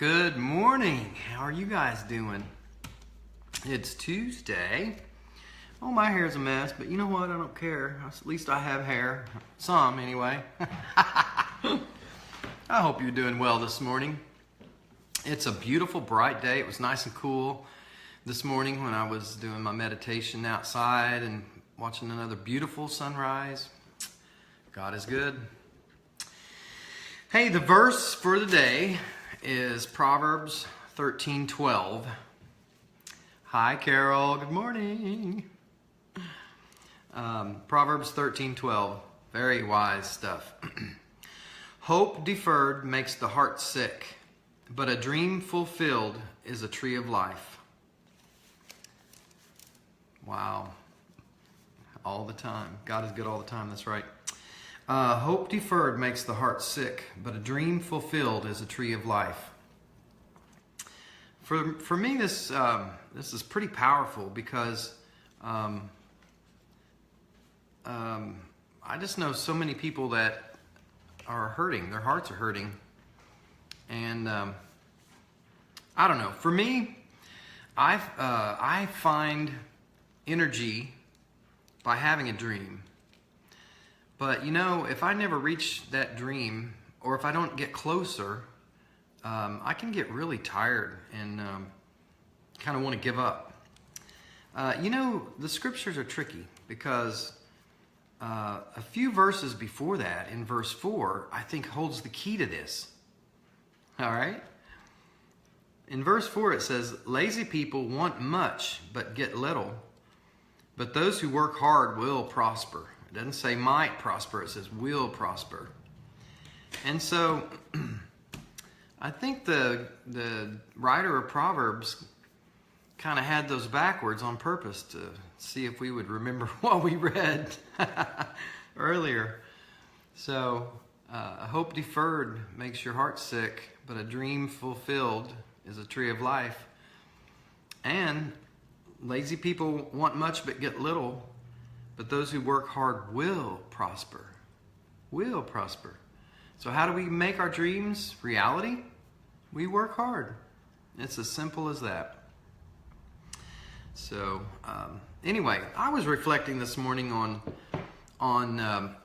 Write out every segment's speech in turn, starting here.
Good morning. How are you guys doing? It's Tuesday. Oh, my hair's a mess, but you know what? I don't care. At least I have hair. Some, anyway. I hope you're doing well this morning. It's a beautiful, bright day. It was nice and cool this morning when I was doing my meditation outside and watching another beautiful sunrise. God is good. Hey, the verse for the day is Proverbs 13:12. Hi, Carol. Good morning. Proverbs 13:12. Very wise stuff. Hope deferred makes the heart sick, but a dream fulfilled is a tree of life. Wow. All the time. God is good all the time. That's right. Hope deferred makes the heart sick, but a dream fulfilled is a tree of life. For me, this is pretty powerful because I just know so many people that are hurting. Their hearts are hurting, and I don't know. For me, I find energy by having a dream. But you know, if I never reach that dream, or if I don't get closer, I can get really tired and kind of want to give up. You know, the scriptures are tricky because a few verses before that, in verse 4, I think holds the key to this. All right? In verse 4 it says, lazy people want much but get little, but those who work hard will prosper. It doesn't say might prosper, it says will prosper. And so I think the writer of Proverbs kind of had those backwards on purpose to see if we would remember what we read earlier. So a hope deferred makes your heart sick, but a dream fulfilled is a tree of life. And lazy people want much but get little, but those who work hard will prosper. Will prosper. So how do we make our dreams reality? We work hard. It's as simple as that. So anyway, I was reflecting this morning on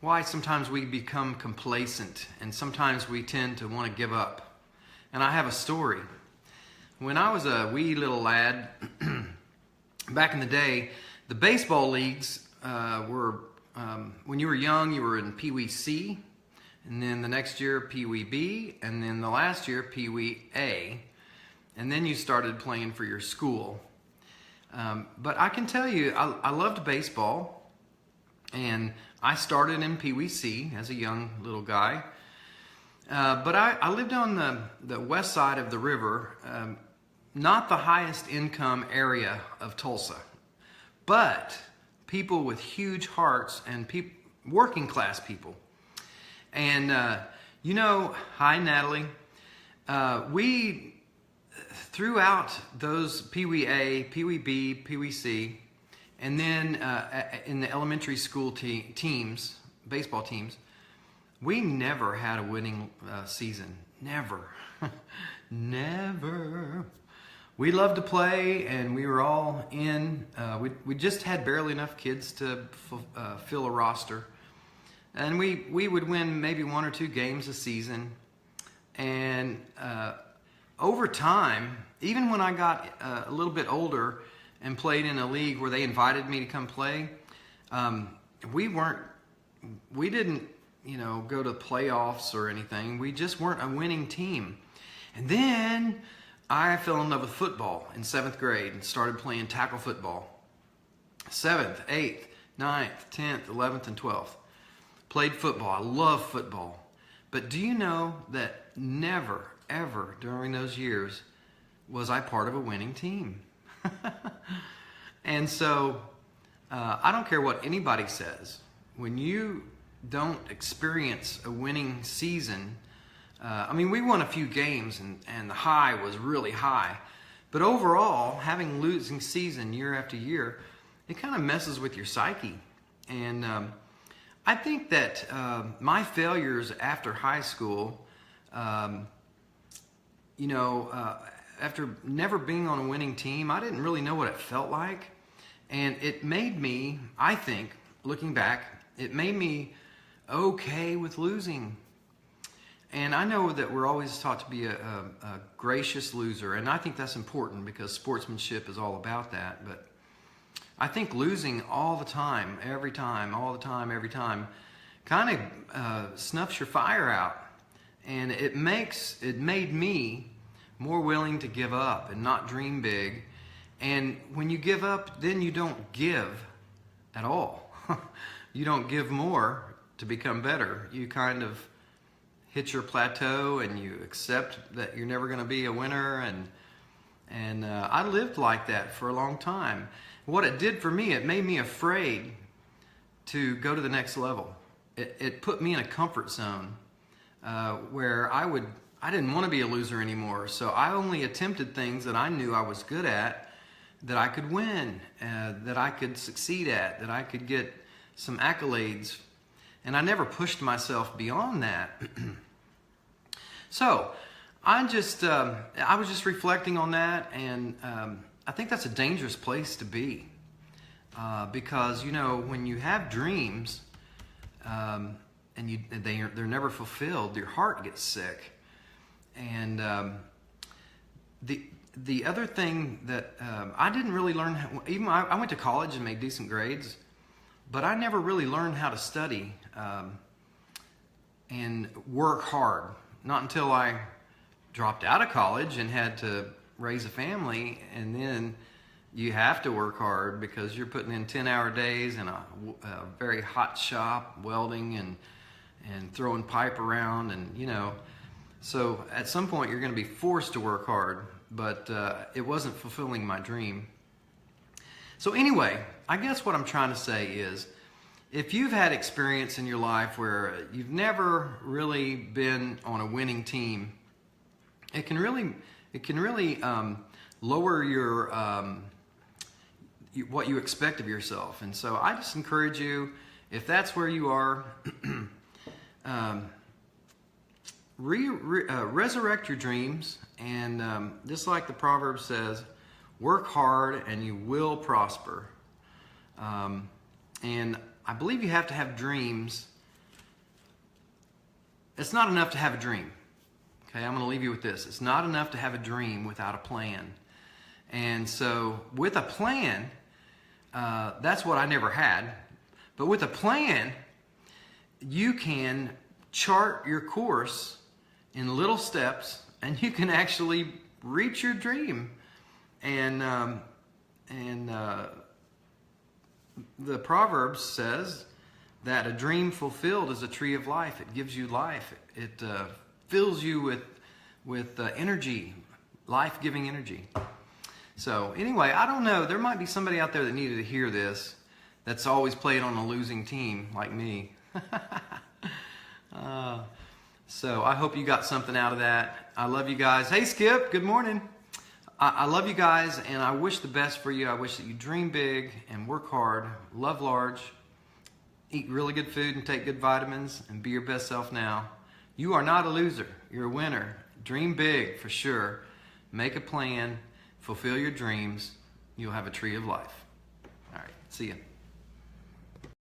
why sometimes we become complacent and sometimes we tend to want to give up. And I have a story. When I was a wee little lad, back in the day, the baseball leagues were, when you were young, you were in Pee Wee C, and then the next year Pee Wee B, and then the last year Pee Wee A, and then you started playing for your school. But I can tell you, I loved baseball, and I started in Pee Wee C as a young little guy. But I lived on the west side of the river, not the highest income area of Tulsa, but people with huge hearts and working class people. And you know, hi Natalie, we throughout those Pee Wee A, Pee Wee B, Pee Wee C, and then in the elementary school teams, baseball teams, we never had a winning season. Never. Never. We loved to play, and we were all in. We just had barely enough kids to fill a roster. And we would win maybe 1 or 2 games a season. And over time, even when I got a little bit older and played in a league where they invited me to come play, we didn't, go to playoffs or anything. We just weren't a winning team. And then I fell in love with football in 7th grade and started playing tackle football. 7th, 8th, 9th, 10th, 11th, and 12th. Played football. I love football. But do you know that never, ever during those years was I part of a winning team? And so I don't care what anybody says. When you don't experience a winning season, we won a few games and the high was really high. But overall, having losing season year after year, it kind of messes with your psyche. And I think that my failures after high school Um, after never being on a winning team, I didn't really know what it felt like. And it made me, I think, looking back, it made me okay with losing. And I know that we're always taught to be a gracious loser, and I think that's important because sportsmanship is all about that. But I think losing all the time, every time, all the time, every time, kind of snuffs your fire out. And it made me more willing to give up and not dream big. And when you give up, then you don't give at all. You don't give more to become better. You kind of hit your plateau and you accept that you're never going to be a winner. And I lived like that for a long time. What it did for me, it made me afraid to go to the next level. It put me in a comfort zone where I didn't want to be a loser anymore. So I only attempted things that I knew I was good at, that I could win, that I could succeed at, that I could get some accolades. And I never pushed myself beyond that. So I was just reflecting on that, and I think that's a dangerous place to be. Because, when you have dreams, and they're never fulfilled, your heart gets sick. And the other thing that I didn't really learn, I went to college and made decent grades, but I never really learned how to study and work hard. Not until I dropped out of college and had to raise a family, and then you have to work hard because you're putting in 10-hour days in a very hot shop, welding and throwing pipe around, and so at some point you're going to be forced to work hard, but it wasn't fulfilling my dream. So anyway, I guess what I'm trying to say is, if you've had experience in your life where you've never really been on a winning team, it can really lower your what you expect of yourself. And so I just encourage you, if that's where you are, resurrect your dreams, and just like the proverb says, work hard and you will prosper. And I believe you have to have dreams. It's not enough to have a dream. Okay, I'm going to leave you with this. It's not enough to have a dream without a plan. And so with a plan, that's what I never had. But with a plan, you can chart your course in little steps, and you can actually reach your dream. And the Proverbs says that a dream fulfilled is a tree of life. It gives you life. It fills you with energy, life-giving energy. So anyway, I don't know. There might be somebody out there that needed to hear this that's always played on a losing team like me. So I hope you got something out of that. I love you guys. Hey, Skip, good morning. I love you guys, and I wish the best for you. I wish that you dream big and work hard, love large, eat really good food and take good vitamins, and be your best self now. You are not a loser. You're a winner. Dream big for sure. Make a plan. Fulfill your dreams. You'll have a tree of life. All right. See ya.